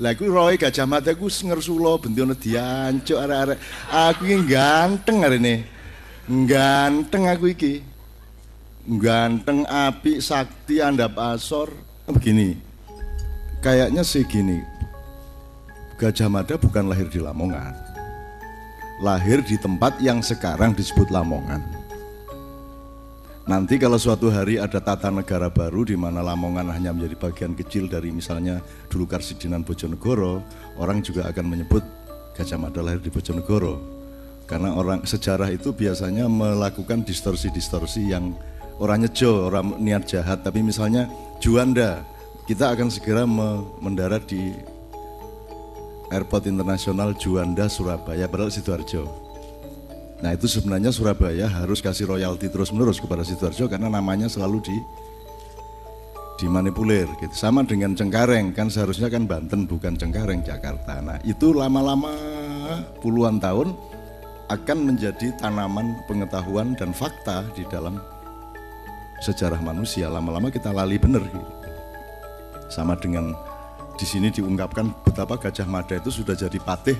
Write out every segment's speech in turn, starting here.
Lah aku roe Gajah Mada aku ngersula bendina diancuk arek-arek. Aku iki ganteng arene. Ganteng aku iki. Ganteng, apik, sakti, andap asor. Begini. Kayaknya sih gini. Gajah Mada bukan lahir di Lamongan. Lahir di tempat yang sekarang disebut Lamongan. Nanti kalau suatu hari ada tata negara baru di mana Lamongan hanya menjadi bagian kecil dari misalnya dulu Karsidenan Bojonegoro, orang juga akan menyebut Gajah Mada lahir di Bojonegoro. Karena orang sejarah itu biasanya melakukan distorsi-distorsi yang orang nyejo, orang niat jahat, tapi misalnya Juanda, kita akan segera mendarat di Airport Internasional Juanda Surabaya, padahal Sidoarjo. Nah itu sebenarnya Surabaya harus kasih royalti terus-menerus kepada Sidoarjo karena namanya selalu dimanipulir gitu. Sama dengan Cengkareng, kan seharusnya kan Banten bukan Cengkareng, Jakarta. Nah itu lama-lama puluhan tahun akan menjadi tanaman pengetahuan dan fakta di dalam sejarah manusia. Lama-lama kita lali bener gitu. Sama dengan di sini diungkapkan betapa Gajah Mada itu sudah jadi patih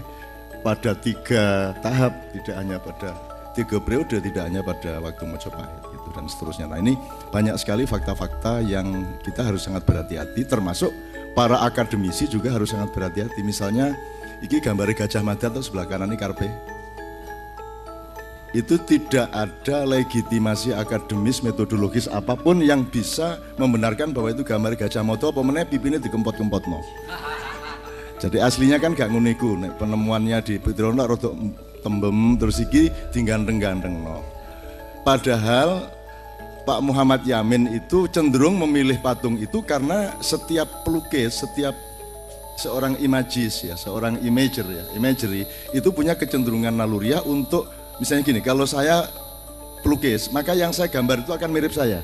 pada 3 tahap, tidak hanya pada 3 periode, tidak hanya pada waktu Majapahit gitu, dan seterusnya. Nah ini banyak sekali fakta-fakta yang kita harus sangat berhati-hati, termasuk para akademisi juga harus sangat berhati-hati. Misalnya, ini gambar Gajah Mada atau sebelah kanan ini karpe. Itu tidak ada legitimasi akademis, metodologis apapun yang bisa membenarkan bahwa itu gambar Gajah Mada apa meneh pipine dikempot-kempot no. Jadi aslinya kan gak ngono iku, nek penemuannya di Petronak rodok tembem terus iki diganteng-ganteng no. Padahal Pak Muhammad Yamin itu cenderung memilih patung itu karena setiap pelukis, setiap seorang imagis ya, seorang imagery itu punya kecenderungan naluriah untuk misalnya gini, kalau saya pelukis, maka yang saya gambar itu akan mirip saya.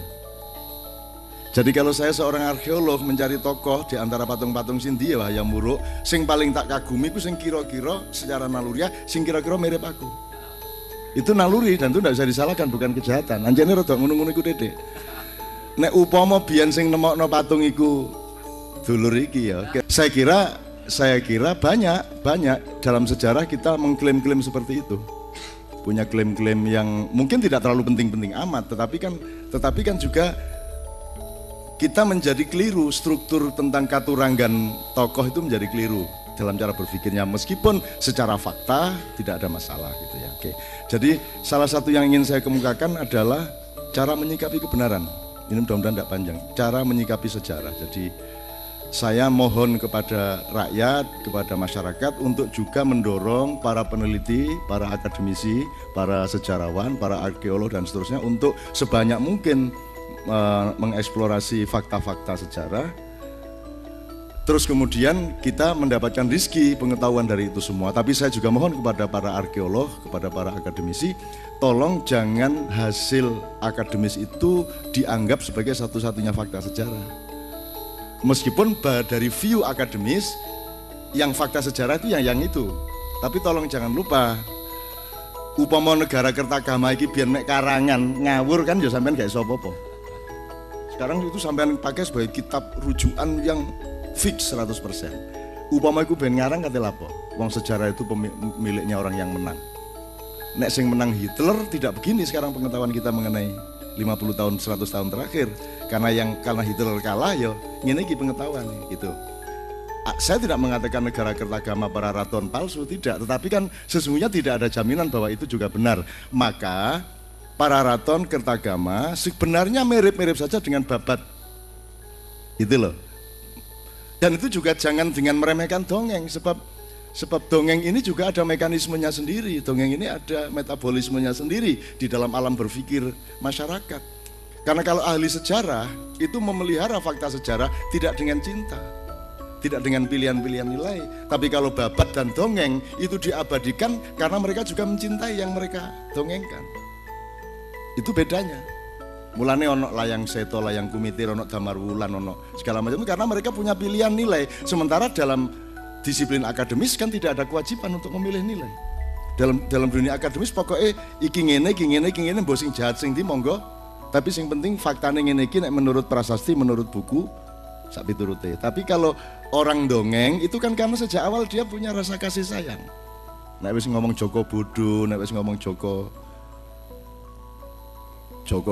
Jadi kalau saya seorang arkeolog mencari tokoh di antara patung-patung Sindia yang muruk, sing paling tak kagumi ku sing kira-kira secara naluriah, sing kira-kira mirip aku. Itu naluri dan itu tidak bisa disalahkan, bukan kejahatan. Anjane rada ngono-ngono iku Dedek. Nek upama biyen sing nemokno patung iku dulur iki ya. Saya kira banyak dalam sejarah kita mengklaim-klaim seperti itu. Punya klaim-klaim yang mungkin tidak terlalu penting-penting amat, tetapi kan juga kita menjadi keliru, struktur tentang katuranggan tokoh itu menjadi keliru dalam cara berpikirnya, meskipun secara fakta tidak ada masalah gitu ya. Oke. Jadi salah satu yang ingin saya kemukakan adalah cara menyikapi kebenaran. Ini mudah-mudahan tidak panjang. Cara menyikapi sejarah. Jadi saya mohon kepada rakyat, kepada masyarakat untuk juga mendorong para peneliti, para akademisi, para sejarawan, para arkeolog dan seterusnya untuk sebanyak mungkin mengeksplorasi fakta-fakta sejarah. Terus kemudian kita mendapatkan rezeki pengetahuan dari itu semua. Tapi saya juga mohon kepada para arkeolog, kepada para akademisi, tolong jangan hasil akademis itu dianggap sebagai satu-satunya fakta sejarah. Meskipun dari view akademis, yang fakta sejarah itu yang itu. Tapi tolong jangan lupa, upama negara Kertagama iki biar mek karangan ngawur kan ya sampean gak iso apa-apa. Sekarang itu sampean pakai sebagai kitab rujukan yang fix 100%. Upama iku ben ngarang kate lapo. Wong sejarah itu miliknya orang yang menang. Nek sing menang Hitler tidak begini sekarang pengetahuan kita mengenai 50 tahun 100 tahun terakhir. Karena Hitler kalah ya ngene iki pengetahuan gitu. Saya tidak mengatakan negara Kertagama para raton palsu, tidak, tetapi kan sesungguhnya tidak ada jaminan bahwa itu juga benar. Maka para raton Kertagama sebenarnya mirip-mirip saja dengan Babat. Itu loh. Dan itu juga jangan dengan meremehkan dongeng, sebab dongeng ini juga ada mekanismenya sendiri. Dongeng ini ada metabolismenya sendiri di dalam alam berpikir masyarakat. Karena kalau ahli sejarah itu memelihara fakta sejarah tidak dengan cinta, tidak dengan pilihan-pilihan nilai. Tapi kalau babat dan dongeng itu diabadikan karena mereka juga mencintai yang mereka dongengkan. Itu bedanya. Mulane ono layang seto, layang kumitir, ono damar wulan, ono segala macam itu karena mereka punya pilihan nilai. Sementara dalam disiplin akademis kan tidak ada kewajiban untuk memilih nilai. Dalam dunia akademis pokoknya iki ngene mbok sing jahat sing ndi monggo. Tapi sing penting faktane ngene iki nek menurut prasasti, menurut buku sak piturute. Tapi kalau orang dongeng itu kan karena sejak awal dia punya rasa kasih sayang. Nek wis ngomong Joko bodoh, nek wis ngomong Joko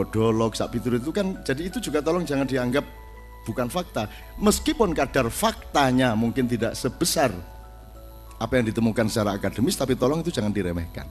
dolok, sak piturut itu kan, jadi itu juga tolong jangan dianggap bukan fakta. Meskipun kadar faktanya mungkin tidak sebesar apa yang ditemukan secara akademis, tapi tolong itu jangan diremehkan.